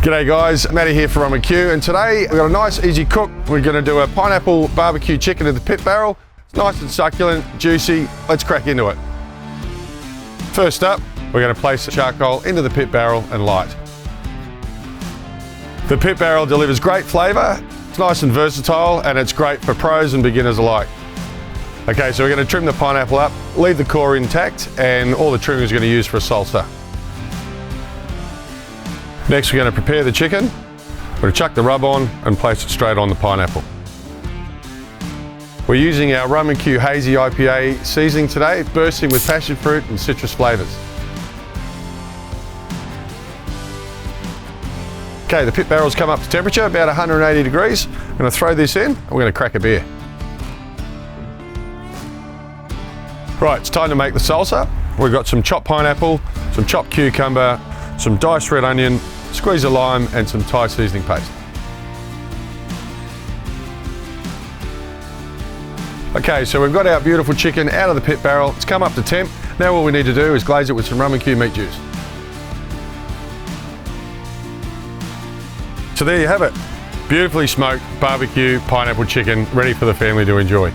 G'day guys, Matty here from Q, and today we've got a nice easy cook. We're going to do a pineapple barbecue chicken in the pit barrel. It's nice and succulent, juicy. Let's crack into it. First up, we're going to place the charcoal into the pit barrel and light. The pit barrel delivers great flavour, it's nice and versatile, and it's great for pros and beginners alike. Okay, so we're going to trim the pineapple up, leave the core intact, and all the trimming is going to use for a salsa. Next, we're going to prepare the chicken. We're going to chuck the rub on and place it straight on the pineapple. We're using our Rum & Q Hazy IPA seasoning today, bursting with passion fruit and citrus flavours. Okay, the pit barrel's come up to temperature, about 180 degrees. I'm going to throw this in and we're going to crack a beer. Right, it's time to make the salsa. We've got some chopped pineapple, some chopped cucumber, some diced red onion, squeeze of lime, and some Thai seasoning paste. Okay, so we've got our beautiful chicken out of the pit barrel. It's come up to temp. Now what we need to do is glaze it with some Rum & Q meat juice. So there you have it. Beautifully smoked barbecue pineapple chicken, ready for the family to enjoy.